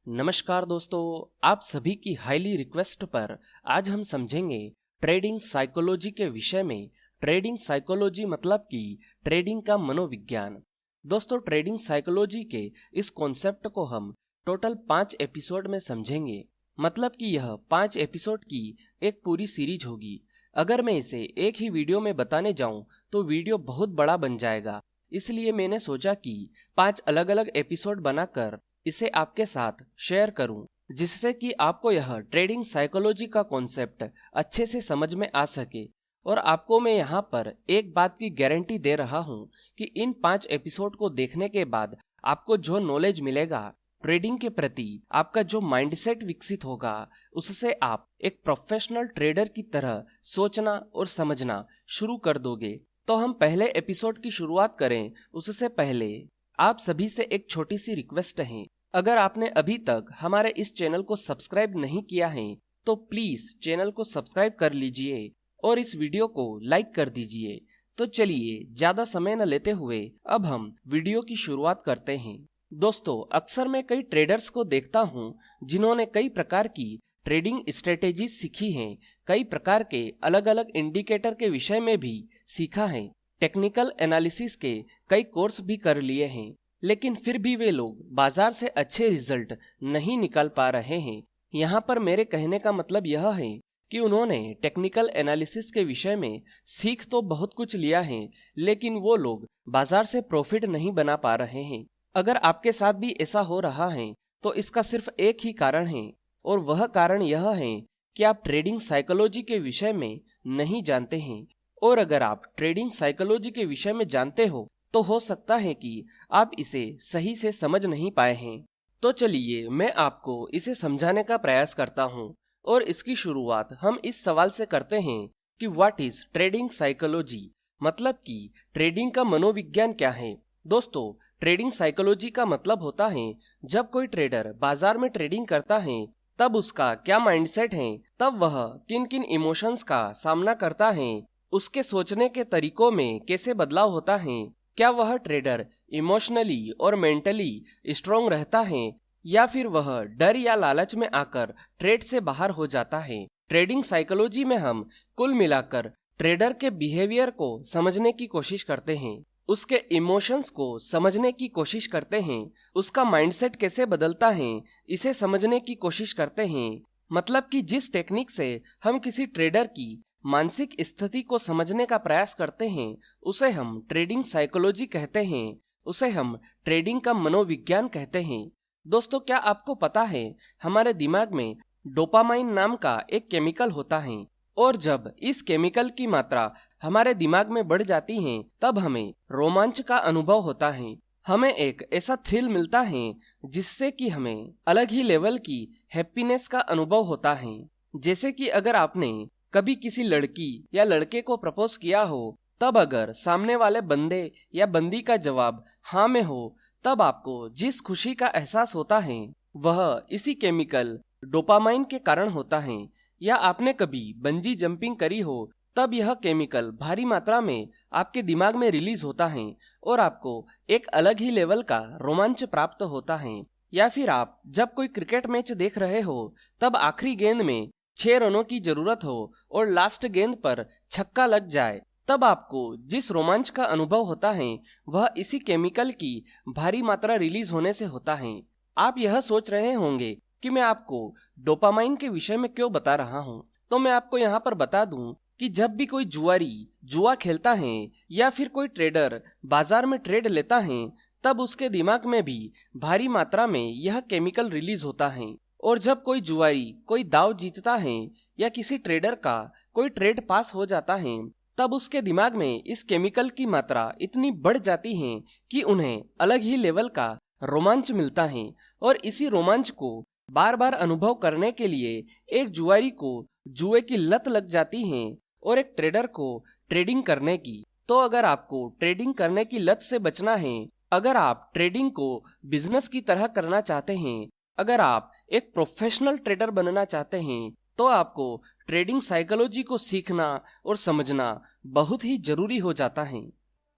नमस्कार दोस्तों, आप सभी की हाईली रिक्वेस्ट पर आज हम समझेंगे ट्रेडिंग साइकोलॉजी के विषय में। ट्रेडिंग साइकोलॉजी मतलब कि ट्रेडिंग का मनोविज्ञान। दोस्तों, ट्रेडिंग साइकोलॉजी के इस कॉन्सेप्ट को हम टोटल 5 एपिसोड में समझेंगे। मतलब कि यह 5 एपिसोड की एक पूरी सीरीज होगी। अगर मैं इसे एक ही वीडियो में बताने जाऊं तो वीडियो बहुत बड़ा बन जाएगा, इसलिए मैंने सोचा कि 5 अलग अलग एपिसोड बनाकर इसे आपके साथ शेयर करूं, जिससे कि आपको यह ट्रेडिंग साइकोलॉजी का कॉन्सेप्ट अच्छे से समझ में आ सके। और आपको मैं यहाँ पर एक बात की गारंटी दे रहा हूँ कि इन 5 एपिसोड को देखने के बाद आपको जो नॉलेज मिलेगा ट्रेडिंग के प्रति, आपका जो माइंडसेट विकसित होगा, उससे आप एक प्रोफेशनल ट्रेडर की तरह सोचना और समझना शुरू कर दोगे। तो हम पहले एपिसोड की शुरुआत करें उससे पहले आप सभी से एक छोटी सी रिक्वेस्ट है। अगर आपने अभी तक हमारे इस चैनल को सब्सक्राइब नहीं किया है तो प्लीज चैनल को सब्सक्राइब कर लीजिए और इस वीडियो को लाइक कर दीजिए। तो चलिए ज्यादा समय न लेते हुए अब हम वीडियो की शुरुआत करते हैं। दोस्तों, अक्सर मैं कई ट्रेडर्स को देखता हूं जिन्होंने कई प्रकार की ट्रेडिंग स्ट्रेटेजी सीखी हैं, कई प्रकार के अलग अलग इंडिकेटर के विषय में भी सीखा है, टेक्निकल एनालिसिस के कई कोर्स भी कर लिए हैं, लेकिन फिर भी वे लोग बाजार से अच्छे रिजल्ट नहीं निकाल पा रहे हैं। यहाँ पर मेरे कहने का मतलब यह है कि उन्होंने टेक्निकल एनालिसिस के विषय में सीख तो बहुत कुछ लिया है, लेकिन वो लोग बाजार से प्रॉफिट नहीं बना पा रहे हैं। अगर आपके साथ भी ऐसा हो रहा है तो इसका सिर्फ एक ही कारण है, और वह कारण यह है कि आप ट्रेडिंग साइकोलॉजी के विषय में नहीं जानते हैं। और अगर आप ट्रेडिंग साइकोलॉजी के विषय में जानते हो तो हो सकता है कि आप इसे सही से समझ नहीं पाए हैं। तो चलिए मैं आपको इसे समझाने का प्रयास करता हूँ, और इसकी शुरुआत हम इस सवाल से करते हैं कि व्हाट इज ट्रेडिंग साइकोलॉजी, मतलब कि ट्रेडिंग का मनोविज्ञान क्या है। दोस्तों, ट्रेडिंग साइकोलॉजी का मतलब होता है जब कोई ट्रेडर बाजार में ट्रेडिंग करता है तब उसका क्या माइंडसेट है, तब वह किन किन इमोशंस का सामना करता है, उसके सोचने के तरीकों में कैसे बदलाव होता है, क्या वह ट्रेडर इमोशनली और मेंटली स्ट्रांग रहता है या फिर वह डर या लालच में आकर ट्रेड से बाहर हो जाता है। ट्रेडिंग साइकोलॉजी में हम कुल मिलाकर ट्रेडर के बिहेवियर को समझने की कोशिश करते हैं, उसके इमोशंस को समझने की कोशिश करते हैं, उसका माइंडसेट कैसे बदलता है इसे समझने की कोशिश करते हैं। मतलब कि जिस टेक्निक से हम किसी ट्रेडर की मानसिक स्थिति को समझने का प्रयास करते हैं उसे हम ट्रेडिंग साइकोलॉजी कहते हैं, उसे हम ट्रेडिंग का मनोविज्ञान कहते हैं। दोस्तों, क्या आपको पता है हमारे दिमाग में डोपामाइन नाम का एक केमिकल होता है, और जब इस केमिकल की मात्रा हमारे दिमाग में बढ़ जाती है तब हमें रोमांच का अनुभव होता है। हमें एक ऐसा थ्रिल मिलता है जिससे कि हमें अलग ही लेवल की हैप्पीनेस का अनुभव होता है। जैसे कि अगर आपने कभी किसी लड़की या लड़के को प्रपोज किया हो, तब अगर सामने वाले बंदे या बंदी का जवाब हाँ में हो, तब आपको जिस खुशी का एहसास होता है वह इसी केमिकल डोपामाइन के कारण होता है। या आपने कभी बंजी जंपिंग करी हो, तब यह केमिकल भारी मात्रा में आपके दिमाग में रिलीज होता है और आपको एक अलग ही लेवल का रोमांच प्राप्त होता है। या फिर आप जब कोई क्रिकेट मैच देख रहे हो, तब आखिरी गेंद में 6 रनों की जरूरत हो और लास्ट गेंद पर छक्का लग जाए, तब आपको जिस रोमांच का अनुभव होता है वह इसी केमिकल की भारी मात्रा रिलीज होने से होता है। आप यह सोच रहे होंगे कि मैं आपको डोपामाइन के विषय में क्यों बता रहा हूँ, तो मैं आपको यहाँ पर बता दूं कि जब भी कोई जुआरी जुआ खेलता है या फिर कोई ट्रेडर बाजार में ट्रेड लेता है, तब उसके दिमाग में भी भारी मात्रा में यह केमिकल रिलीज होता है। और जब कोई जुआरी कोई दाव जीतता है या किसी ट्रेडर का कोई ट्रेड पास हो जाता है, तब उसके दिमाग में इस केमिकल की मात्रा इतनी बढ़ जाती है कि उन्हें अलग ही लेवल का रोमांच मिलता है। और इसी रोमांच को बार बार अनुभव करने के लिए एक जुआरी को जुए की लत लग जाती है और एक ट्रेडर को ट्रेडिंग करने की। तो अगर आपको ट्रेडिंग करने की लत से बचना है, अगर आप ट्रेडिंग को बिजनेस की तरह करना चाहते हैं, अगर आप एक प्रोफेशनल ट्रेडर बनना चाहते हैं, तो आपको ट्रेडिंग साइकोलॉजी को सीखना और समझना बहुत ही जरूरी हो जाता है।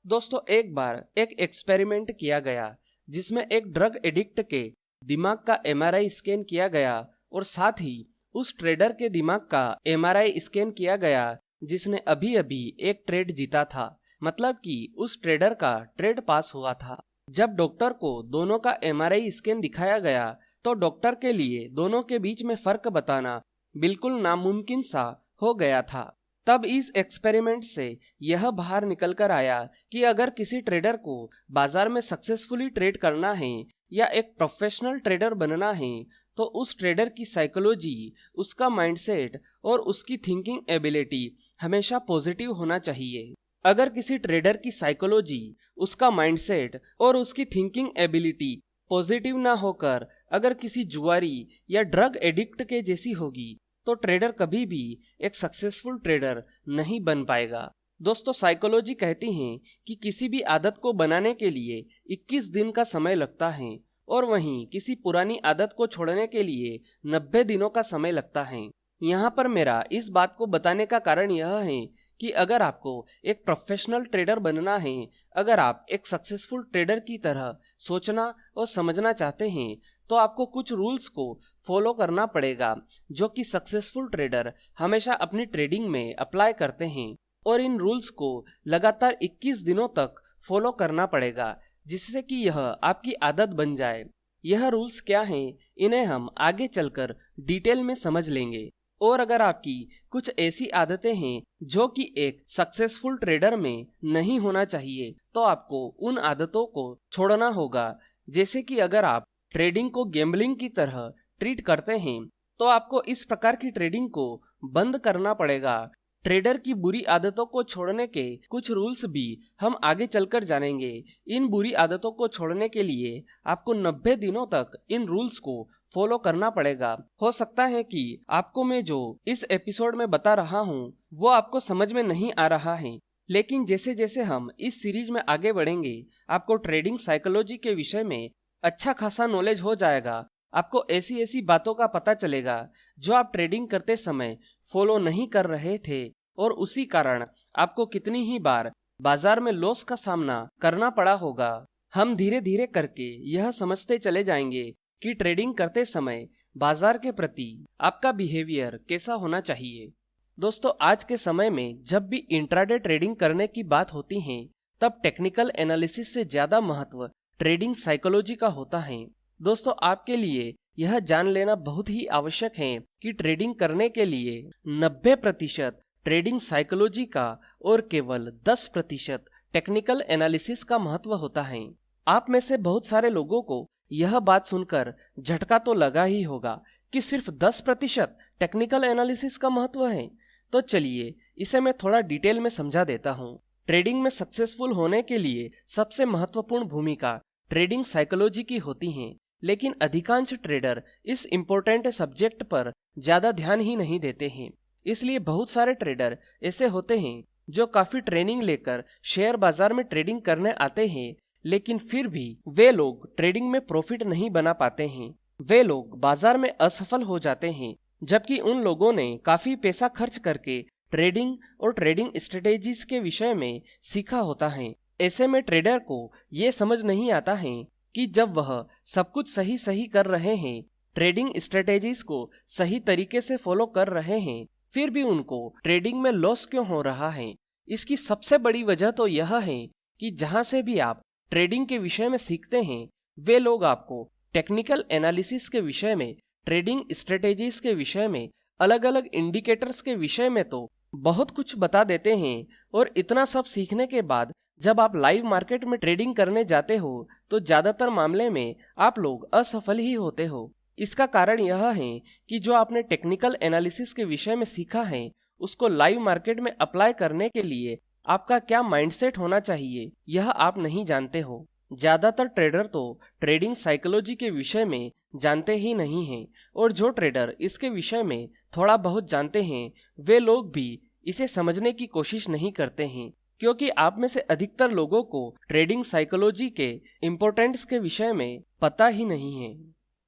दोस्तों, एक बार एक एक्सपेरिमेंट किया गया जिसमें एक ड्रग एडिक्ट के दिमाग का एमआरआई स्कैन किया गया और साथ ही उस ट्रेडर के दिमाग का एमआरआई स्कैन किया गया जिसने अभी अभी एक ट्रेड जीता था, मतलब कि उस ट्रेडर का ट्रेड पास हुआ था। जब डॉक्टर को दोनों का एमआरआई स्कैन दिखाया गया तो डॉक्टर के लिए दोनों के बीच में फर्क बताना बिल्कुल नामुमकिन सा हो गया था। तब इस एक्सपेरिमेंट से यह बाहर निकल कर आया कि अगर किसी ट्रेडर को बाजार में सक्सेसफुली ट्रेड करना है या एक प्रोफेशनल ट्रेडर बनना है तो उस ट्रेडर की साइकोलॉजी, उसका माइंडसेट और उसकी थिंकिंग एबिलिटी हमेशा पॉजिटिव होना चाहिए। अगर किसी ट्रेडर की साइकोलॉजी, उसका माइंडसेट और उसकी थिंकिंग एबिलिटी पॉजिटिव ना होकर अगर किसी जुआरी या ड्रग एडिक्ट के जैसी होगी तो ट्रेडर कभी भी एक सक्सेसफुल ट्रेडर नहीं बन पाएगा। दोस्तों, साइकोलॉजी कहती है कि किसी भी आदत को बनाने के लिए 21 दिन का समय लगता है और वहीं किसी पुरानी आदत को छोड़ने के लिए 90 दिनों का समय लगता है। यहाँ पर मेरा इस बात को बताने का कारण यह है कि अगर आपको एक प्रोफेशनल ट्रेडर बनना है, अगर आप एक सक्सेसफुल ट्रेडर की तरह सोचना और समझना चाहते हैं तो आपको कुछ रूल्स को फॉलो करना पड़ेगा जो कि सक्सेसफुल ट्रेडर हमेशा अपनी ट्रेडिंग में अप्लाई करते हैं और इन रूल्स को लगातार 21 दिनों तक फॉलो करना पड़ेगा जिससे कि यह आपकी आदत बन जाए। यह रूल्स क्या हैं, इन्हें हम आगे चलकर डिटेल में समझ लेंगे। और अगर आपकी कुछ ऐसी आदतें हैं जो कि एक सक्सेसफुल ट्रेडर में नहीं होना चाहिए तो आपको उन आदतों को छोड़ना होगा। जैसे कि अगर आप ट्रेडिंग को गैम्बलिंग की तरह ट्रीट करते हैं तो आपको इस प्रकार की ट्रेडिंग को बंद करना पड़ेगा। ट्रेडर की बुरी आदतों को छोड़ने के कुछ रूल्स भी हम आगे चलकर जानेंगे। इन बुरी आदतों को छोड़ने के लिए आपको 90 दिनों तक इन रूल्स को फॉलो करना पड़ेगा। हो सकता है कि आपको मैं जो इस एपिसोड में बता रहा हूँ वो आपको समझ में नहीं आ रहा है, लेकिन जैसे जैसे हम इस सीरीज में आगे बढ़ेंगे आपको ट्रेडिंग साइकोलॉजी के विषय में अच्छा खासा नॉलेज हो जाएगा। आपको ऐसी ऐसी बातों का पता चलेगा जो आप ट्रेडिंग करते समय फॉलो नहीं कर रहे थे और उसी कारण आपको कितनी ही बार बाजार में लॉस का सामना करना पड़ा होगा। हम धीरे धीरे करके यह समझते चले जाएंगे कि ट्रेडिंग करते समय बाजार के प्रति आपका बिहेवियर कैसा होना चाहिए। दोस्तों, आज के समय में जब भी इंट्राडे ट्रेडिंग करने की बात होती है तब टेक्निकल एनालिसिस से ज्यादा महत्व ट्रेडिंग साइकोलॉजी का होता है। दोस्तों, आपके लिए यह जान लेना बहुत ही आवश्यक है कि ट्रेडिंग करने के लिए 90% ट्रेडिंग साइकोलॉजी का और केवल 10% टेक्निकल एनालिसिस का महत्व होता है। आप में से बहुत सारे लोगों को यह बात सुनकर झटका तो लगा ही होगा कि सिर्फ 10% टेक्निकल एनालिसिस का महत्व है। तो चलिए इसे मैं थोड़ा डिटेल में समझा देता हूँ। ट्रेडिंग में सक्सेसफुल होने के लिए सबसे महत्वपूर्ण भूमिका ट्रेडिंग साइकोलॉजी की होती है, लेकिन अधिकांश ट्रेडर इस इम्पोर्टेंट सब्जेक्ट पर ज्यादा ध्यान ही नहीं देते हैं। इसलिए बहुत सारे ट्रेडर ऐसे होते हैं जो काफी ट्रेनिंग लेकर शेयर बाजार में ट्रेडिंग करने आते हैं, लेकिन फिर भी वे लोग ट्रेडिंग में प्रॉफिट नहीं बना पाते हैं। वे लोग बाजार में असफल हो जाते हैं, जबकि उन लोगों ने काफी पैसा खर्च करके ट्रेडिंग और ट्रेडिंग स्ट्रेटेजीज के विषय में सीखा होता है। ऐसे में ट्रेडर को ये समझ नहीं आता है कि जब वह सब कुछ सही सही कर रहे हैं, ट्रेडिंग स्ट्रेटेजीज को सही तरीके से फॉलो कर रहे हैं, फिर भी उनको ट्रेडिंग में लॉस क्यों हो रहा है। इसकी सबसे बड़ी वजह तो यह है कि जहां से भी आप ट्रेडिंग के विषय में सीखते हैं वे लोग आपको टेक्निकल एनालिसिस के विषय में, ट्रेडिंग स्ट्रेटेजीज के विषय में, अलग अलग इंडिकेटर्स के विषय में तो बहुत कुछ बता देते हैं, और इतना सब सीखने के बाद जब आप लाइव मार्केट में ट्रेडिंग करने जाते हो तो ज्यादातर मामले में आप लोग असफल ही होते हो। इसका कारण यह है कि जो आपने टेक्निकल एनालिसिस के विषय में सीखा है उसको लाइव मार्केट में अप्लाई करने के लिए आपका क्या माइंडसेट होना चाहिए यह आप नहीं जानते हो। ज्यादातर ट्रेडर तो ट्रेडिंग साइकोलॉजी के विषय में जानते ही नहीं हैं, और जो ट्रेडर इसके विषय में थोड़ा बहुत जानते हैं वे लोग भी इसे समझने की कोशिश नहीं करते हैं, क्योंकि आप में से अधिकतर लोगों को ट्रेडिंग साइकोलॉजी के इम्पोर्टेंस के विषय में पता ही नहीं है।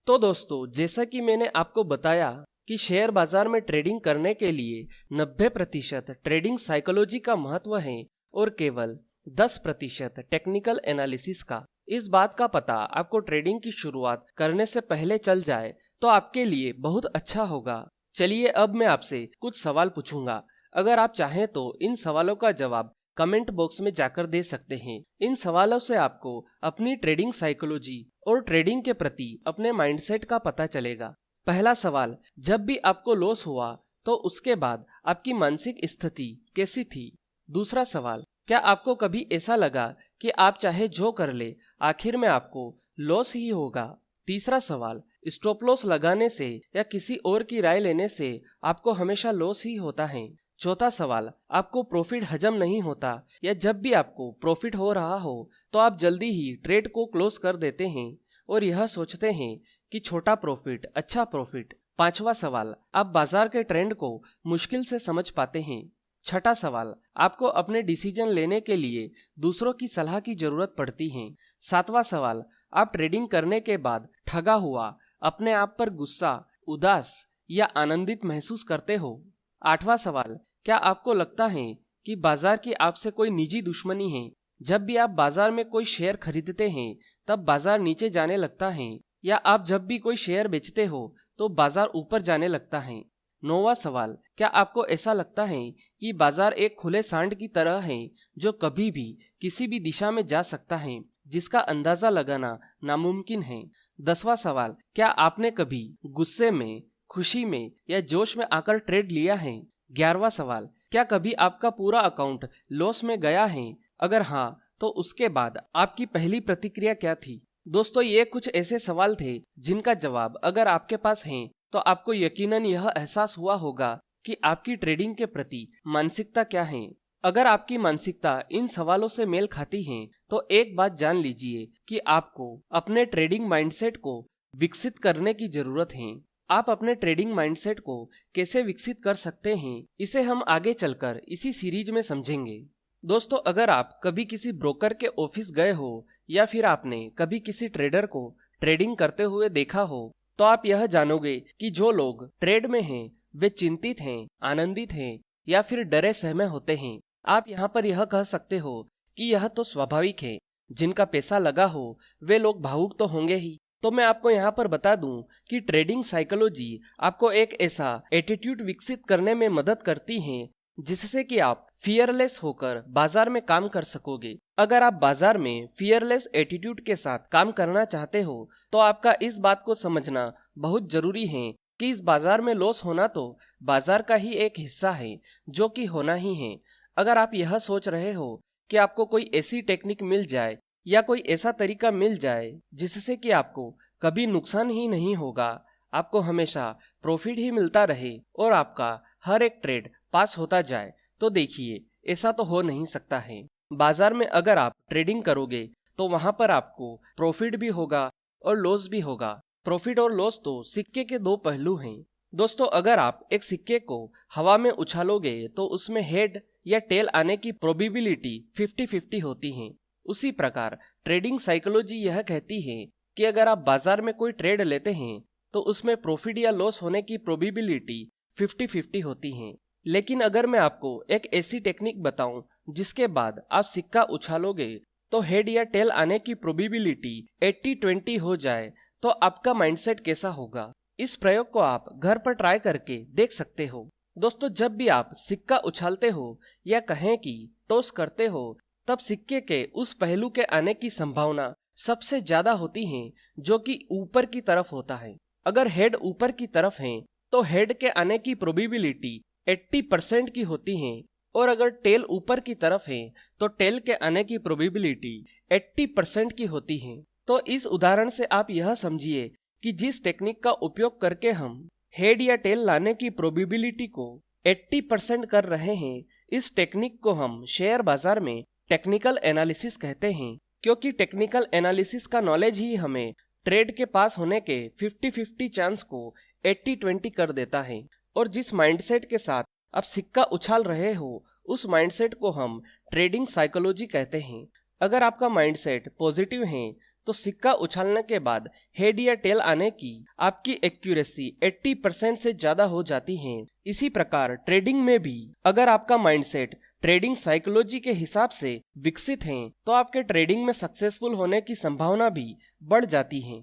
तो दोस्तों, जैसा कि मैंने आपको बताया कि शेयर बाजार में ट्रेडिंग करने के लिए 90% ट्रेडिंग साइकोलॉजी का महत्व है और केवल 10% टेक्निकल एनालिसिस का। इस बात का पता आपको ट्रेडिंग की शुरुआत करने से पहले चल जाए तो आपके लिए बहुत अच्छा होगा। चलिए अब मैं आपसे कुछ सवाल पूछूंगा। अगर आप चाहें तो इन सवालों का जवाब कमेंट बॉक्स में जाकर दे सकते हैं। इन सवालों से आपको अपनी ट्रेडिंग साइकोलॉजी और ट्रेडिंग के प्रति अपने माइंडसेट का पता चलेगा। पहला सवाल, जब भी आपको लॉस हुआ तो उसके बाद आपकी मानसिक स्थिति कैसी थी? दूसरा सवाल, क्या आपको कभी ऐसा लगा कि आप चाहे जो कर ले आखिर में आपको लॉस ही होगा? तीसरा सवाल, स्टॉप लॉस लगाने से या किसी और की राय लेने से आपको हमेशा लॉस ही होता है? चौथा सवाल, आपको प्रॉफिट हजम नहीं होता या जब भी आपको प्रॉफिट हो रहा हो तो आप जल्दी ही ट्रेड को क्लोज कर देते हैं और यह सोचते हैं कि छोटा प्रॉफिट अच्छा प्रॉफिट? पांचवा सवाल, आप बाजार के ट्रेंड को मुश्किल से समझ पाते हैं? छठा सवाल, आपको अपने डिसीजन लेने के लिए दूसरों की सलाह की जरूरत पड़ती है? सातवां सवाल, आप ट्रेडिंग करने के बाद ठगा हुआ अपने आप पर गुस्सा, उदास या आनंदित महसूस करते हो? आठवां सवाल, क्या आपको लगता है कि बाजार की आपसे कोई निजी दुश्मनी है? जब भी आप बाजार में कोई शेयर खरीदते हैं तब बाजार नीचे जाने लगता है या आप जब भी कोई शेयर बेचते हो तो बाजार ऊपर जाने लगता है? नौवां सवाल, क्या आपको ऐसा लगता है कि बाजार एक खुले सांड की तरह है जो कभी भी किसी भी दिशा में जा सकता है, जिसका अंदाजा लगाना नामुमकिन है? 10वां सवाल, क्या आपने कभी गुस्से में, खुशी में या जोश में आकर ट्रेड लिया है? 11वां सवाल, क्या कभी आपका पूरा अकाउंट लॉस में गया है? अगर हाँ तो उसके बाद आपकी पहली प्रतिक्रिया क्या थी? दोस्तों, ये कुछ ऐसे सवाल थे जिनका जवाब अगर आपके पास है तो आपको यकीनन यह एहसास हुआ होगा कि आपकी ट्रेडिंग के प्रति मानसिकता क्या है। अगर आपकी मानसिकता इन सवालों से मेल खाती है तो एक बात जान लीजिए कि आपको अपने ट्रेडिंग माइंडसेट को विकसित करने की जरूरत है। आप अपने ट्रेडिंग माइंडसेट को कैसे विकसित कर सकते हैं, इसे हम आगे चलकर इसी सीरीज में समझेंगे। दोस्तों, अगर आप कभी किसी ब्रोकर के ऑफिस गए हो या फिर आपने कभी किसी ट्रेडर को ट्रेडिंग करते हुए देखा हो तो आप यह जानोगे कि जो लोग ट्रेड में हैं वे चिंतित हैं, आनंदित हैं या फिर डरे सहमे होते हैं। आप यहाँ पर यह कह सकते हो कि यह तो स्वाभाविक है, जिनका पैसा लगा हो वे लोग भावुक तो होंगे ही। तो मैं आपको यहाँ पर बता दूं कि ट्रेडिंग साइकोलॉजी आपको एक ऐसा एटीट्यूड विकसित करने में मदद करती है जिससे कि आप फियरलेस होकर बाजार में काम कर सकोगे। अगर आप बाजार में फियरलेस एटीट्यूड के साथ काम करना चाहते हो तो आपका इस बात को समझना बहुत जरूरी है कि इस बाजार में लॉस होना तो बाजार का ही एक हिस्सा है जो कि होना ही है। अगर आप यह सोच रहे हो कि आपको कोई ऐसी टेक्निक मिल जाए या कोई ऐसा तरीका मिल जाए जिससे कि आपको कभी नुकसान ही नहीं होगा, आपको हमेशा प्रॉफिट ही मिलता रहे और आपका हर एक ट्रेड पास होता जाए, तो देखिए ऐसा तो हो नहीं सकता है। बाजार में अगर आप ट्रेडिंग करोगे तो वहां पर आपको प्रॉफिट भी होगा और लॉस भी होगा। प्रॉफिट और लॉस तो सिक्के के दो पहलू हैं। दोस्तों, अगर आप एक सिक्के को हवा में उछालोगे तो उसमें हेड या टेल आने की प्रोबेबिलिटी 50-50 होती है। उसी प्रकार ट्रेडिंग साइकोलॉजी यह कहती है कि अगर आप बाजार में कोई ट्रेड लेते हैं तो उसमें प्रॉफिट या लॉस होने की प्रोबेबिलिटी 50-50 होती है। लेकिन अगर मैं आपको एक ऐसी टेक्निक बताऊं जिसके बाद आप सिक्का उछालोगे तो हेड या टेल आने की प्रोबेबिलिटी 80-20 हो जाए, तो आपका माइंडसेट कैसा होगा? इस प्रयोग को आप घर पर ट्राई करके देख सकते हो। दोस्तों, जब भी आप सिक्का उछालते हो या कहें कि टॉस करते हो, तब सिक्के के उस पहलू के आने की संभावना सबसे ज्यादा होती है जो कि ऊपर की तरफ होता है। अगर हेड ऊपर की तरफ है तो हेड के आने की प्रोबेबिलिटी 80% की होती है और अगर टेल ऊपर की तरफ है तो टेल के आने की प्रोबेबिलिटी 80% की होती है। तो इस उदाहरण से आप यह समझिए कि जिस टेक्निक का उपयोग करके हम हेड या टेल लाने की प्रोबेबिलिटी को 80% कर रहे हैं, इस टेक्निक को हम शेयर बाजार में टेक्निकल एनालिसिस कहते हैं, क्योंकि टेक्निकल एनालिसिस का नॉलेज ही हमें ट्रेड के पास होने के 50-50 चांस को 80-20 कर देता है। और जिस माइंडसेट के साथ आप सिक्का उछाल रहे हो उस माइंडसेट को हम ट्रेडिंग साइकोलॉजी कहते हैं। अगर आपका माइंडसेट पॉजिटिव है तो सिक्का उछालने के बाद हेड या टेल आने की आपकी एक्यूरेसी 80% से ज्यादा हो जाती है। इसी प्रकार ट्रेडिंग में भी अगर आपका माइंडसेट ट्रेडिंग साइकोलॉजी के हिसाब से विकसित हैं तो आपके ट्रेडिंग में सक्सेसफुल होने की संभावना भी बढ़ जाती है।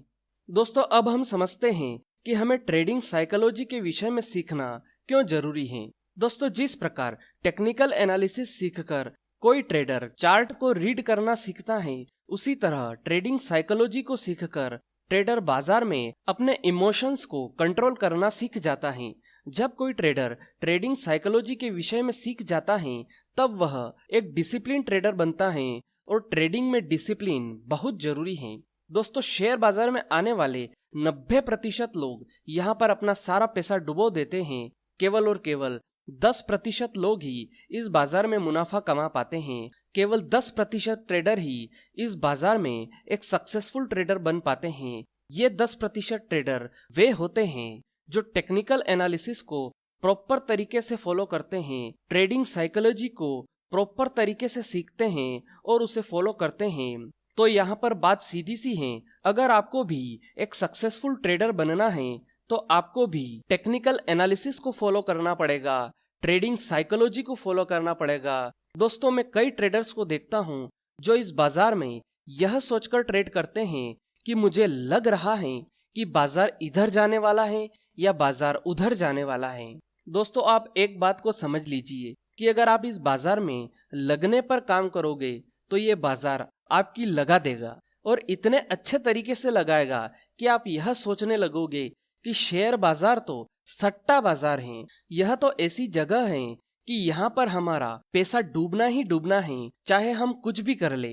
दोस्तों, अब हम समझते हैं कि हमें ट्रेडिंग साइकोलॉजी के विषय में सीखना क्यों जरूरी है। दोस्तों, जिस प्रकार टेक्निकल एनालिसिस सीखकर कोई ट्रेडर चार्ट को रीड करना सीखता है, उसी तरह ट्रेडिंग साइकोलॉजी को सीखकर ट्रेडर बाजार में अपने इमोशंस को कंट्रोल करना सीख जाता है। जब कोई ट्रेडर ट्रेडिंग साइकोलॉजी के विषय में सीख जाता है, तब वह एक डिसिप्लिन ट्रेडर बनता है और ट्रेडिंग में डिसिप्लिन बहुत जरूरी है। दोस्तों, शेयर बाजार में आने वाले 90% लोग यहाँ पर अपना सारा पैसा डुबो देते हैं। केवल और केवल 10% लोग ही इस बाजार में मुनाफा कमा पाते हैं। केवल 10% ट्रेडर ही इस बाजार में एक सक्सेसफुल ट्रेडर बन पाते हैं। ये 10% ट्रेडर वे होते हैं जो टेक्निकल एनालिसिस को प्रॉपर तरीके से फॉलो करते हैं, ट्रेडिंग साइकोलॉजी को प्रॉपर तरीके से सीखते हैं और उसे फॉलो करते हैं। तो यहाँ पर बात सीधी सी है, अगर आपको भी एक सक्सेसफुल ट्रेडर बनना है तो आपको भी टेक्निकल एनालिसिस को फॉलो करना पड़ेगा, ट्रेडिंग साइकोलॉजी को फॉलो करना पड़ेगा। दोस्तों, मैं कई ट्रेडर्स को देखता हूँ जो इस बाजार में यह सोचकर ट्रेड करते हैं कि मुझे लग रहा है कि बाजार इधर जाने वाला है या बाजार उधर जाने वाला है। दोस्तों, आप एक बात को समझ लीजिए कि अगर आप इस बाजार में लगने पर काम करोगे तो ये बाजार आपकी लगा देगा और इतने अच्छे तरीके से लगाएगा कि आप यह सोचने लगोगे कि शेयर बाजार तो सट्टा बाजार है। यह तो ऐसी जगह है कि यहाँ पर हमारा पैसा डूबना ही डूबना है, चाहे हम कुछ भी कर ले।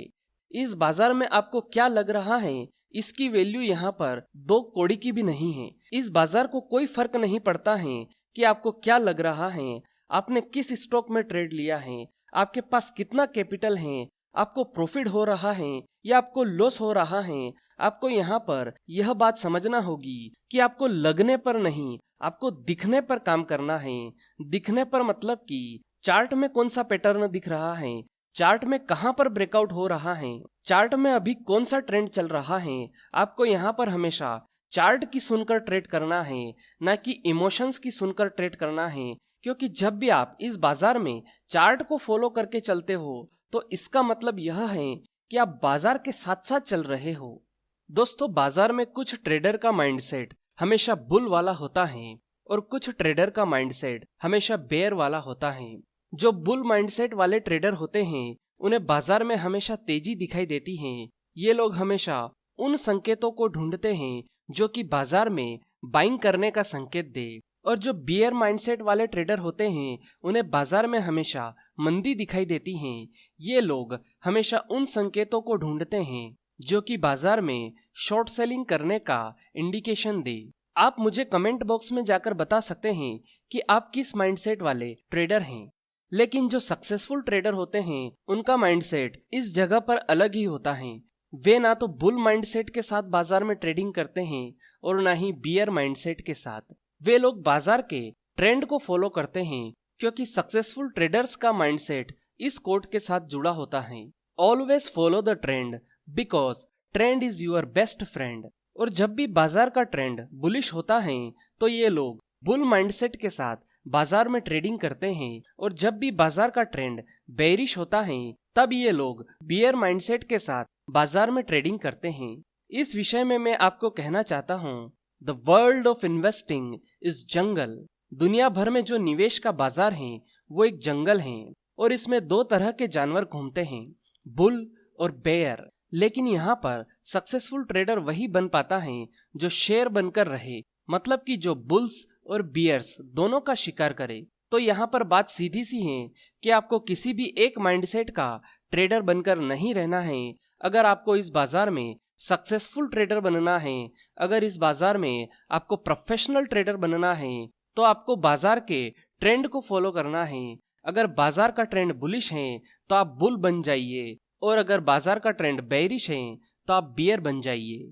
इस बाजार में आपको क्या लग रहा है, इसकी वैल्यू यहाँ पर 2 कौड़ी की भी नहीं है। इस बाजार को कोई फर्क नहीं पड़ता है कि आपको क्या लग रहा है, आपने किस स्टॉक में ट्रेड लिया है, आपके पास कितना कैपिटल है, आपको प्रॉफिट हो रहा है या आपको लॉस हो रहा है। आपको यहाँ पर यह बात समझना होगी कि आपको लगने पर नहीं, आपको दिखने पर काम करना है। दिखने पर मतलब कि चार्ट में कौन सा पैटर्न दिख रहा है, चार्ट में कहां पर ब्रेकआउट हो रहा है, चार्ट में अभी कौन सा ट्रेंड चल रहा है। आपको यहाँ पर हमेशा चार्ट की सुनकर ट्रेड करना है, ना कि इमोशंस की सुनकर ट्रेड करना है। क्योंकि जब भी आप इस बाजार में चार्ट को फॉलो करके चलते हो तो इसका मतलब यह है कि आप बाजार के साथ साथ चल रहे हो। दोस्तों, बाजार में कुछ ट्रेडर का माइंडसेट हमेशा बुल वाला होता है और कुछ ट्रेडर का माइंडसेट हमेशा बेयर वाला होता है। जो बुल माइंडसेट वाले ट्रेडर होते हैं उन्हें बाजार में हमेशा तेजी दिखाई देती है। ये लोग हमेशा उन संकेतों को ढूंढते हैं जो कि बाजार में बाइंग करने का संकेत दे, और जो बियर माइंडसेट वाले ट्रेडर होते हैं उन्हें बाजार में हमेशा मंदी दिखाई देती है। ये लोग हमेशा उन संकेतों को ढूंढते हैं जो कि बाजार में शॉर्ट सेलिंग करने का इंडिकेशन दे। आप मुझे कमेंट बॉक्स में जाकर बता सकते हैं कि आप किस माइंडसेट वाले ट्रेडर हैं। लेकिन जो सक्सेसफुल ट्रेडर होते हैं उनका माइंडसेट इस जगह पर अलग ही होता है। वे ना तो बुल माइंडसेट के साथ बाजार में ट्रेडिंग करते हैं और ना ही बियर माइंडसेट के साथ। वे लोग बाजार के ट्रेंड को फॉलो करते हैं, क्योंकि सक्सेसफुल ट्रेडर्स का माइंडसेट इस कोट के साथ जुड़ा होता है, always follow the trend because trend is your best friend. और जब भी बाजार का ट्रेंड बुलिश होता है तो ये लोग बुल माइंडसेट के साथ बाजार में ट्रेडिंग करते हैं, और जब भी बाजार का ट्रेंड बेरिश होता है तब ये लोग बियर माइंडसेट के साथ बाजार में ट्रेडिंग करते हैं। इस विषय में मैं आपको कहना चाहता हूँ, the world of investing is jungle. दुनिया भर में जो निवेश का बाजार है वो एक जंगल है और इसमें 2 तरह के जानवर घूमते हैं, बुल और बेयर। लेकिन यहाँ पर सक्सेसफुल ट्रेडर वही बन पाता है जो शेर बनकर रहे, मतलब कि जो बुल्स और बियर्स दोनों का शिकार करे। तो यहाँ पर बात सीधी सी है कि आपको किसी भी एक माइंडसेट का ट्रेडर बनकर नहीं रहना है। अगर आपको इस बाजार में सक्सेसफुल ट्रेडर बनना है, अगर इस बाजार में आपको प्रोफेशनल ट्रेडर बनना है, तो आपको बाजार के ट्रेंड को फॉलो करना है। अगर बाजार का ट्रेंड बुलिश है तो आप बुल बन जाइए, और अगर बाजार का ट्रेंड बेरिश है तो आप बियर बन जाइए।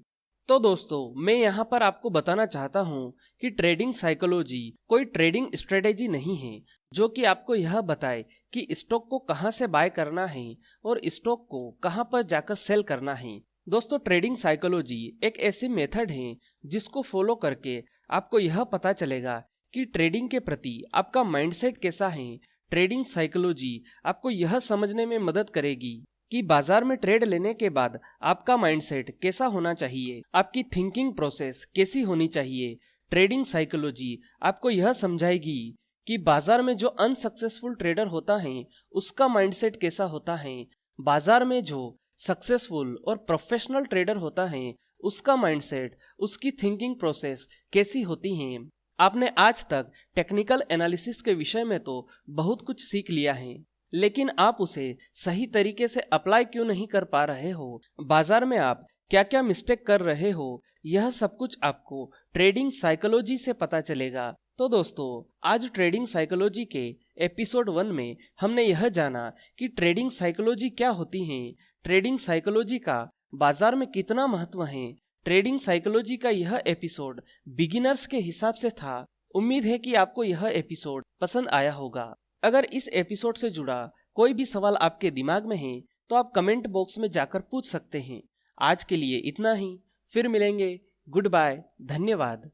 तो दोस्तों, मैं यहाँ पर आपको बताना चाहता हूँ कि ट्रेडिंग साइकोलॉजी कोई ट्रेडिंग स्ट्रेटेजी नहीं है जो कि आपको यह बताए कि स्टॉक को कहाँ से बाय करना है और स्टॉक को कहाँ पर जाकर सेल करना है। दोस्तों, ट्रेडिंग साइकोलॉजी एक ऐसी मेथड है जिसको फॉलो करके आपको यह पता चलेगा कि ट्रेडिंग के प्रति आपका माइंडसेट कैसा है, ट्रेडिंग साइकोलॉजी आपको यह समझने में मदद करेगी कि बाजार में ट्रेड लेने के बाद आपका माइंडसेट कैसा होना चाहिए, आपकी थिंकिंग प्रोसेस कैसी होनी चाहिए। ट्रेडिंग साइकोलॉजी आपको यह समझाएगी कि बाजार में जो अनसक्सेसफुल ट्रेडर होता है उसका माइंडसेट कैसा होता है, बाजार में जो सक्सेसफुल और प्रोफेशनल ट्रेडर होता है उसका माइंडसेट, उसकी थिंकिंग प्रोसेस कैसी होती है। आपने आज तक टेक्निकल एनालिसिस के विषय में तो बहुत कुछ सीख लिया है, लेकिन आप उसे सही तरीके से अप्लाई क्यों नहीं कर पा रहे हो, बाजार में आप क्या क्या मिस्टेक कर रहे हो, यह सब कुछ आपको ट्रेडिंग साइकोलॉजी से पता चलेगा। तो दोस्तों, आज ट्रेडिंग साइकोलॉजी के एपिसोड 1 में हमने यह जाना कि ट्रेडिंग साइकोलॉजी क्या होती है, ट्रेडिंग साइकोलॉजी का बाजार में कितना महत्व है। ट्रेडिंग साइकोलॉजी का यह एपिसोड बिगिनर्स के हिसाब से था। उम्मीद है कि आपको यह एपिसोड पसंद आया होगा। अगर इस एपिसोड से जुड़ा कोई भी सवाल आपके दिमाग में है तो आप कमेंट बॉक्स में जाकर पूछ सकते हैं। आज के लिए इतना ही, फिर मिलेंगे। गुड बाय, धन्यवाद।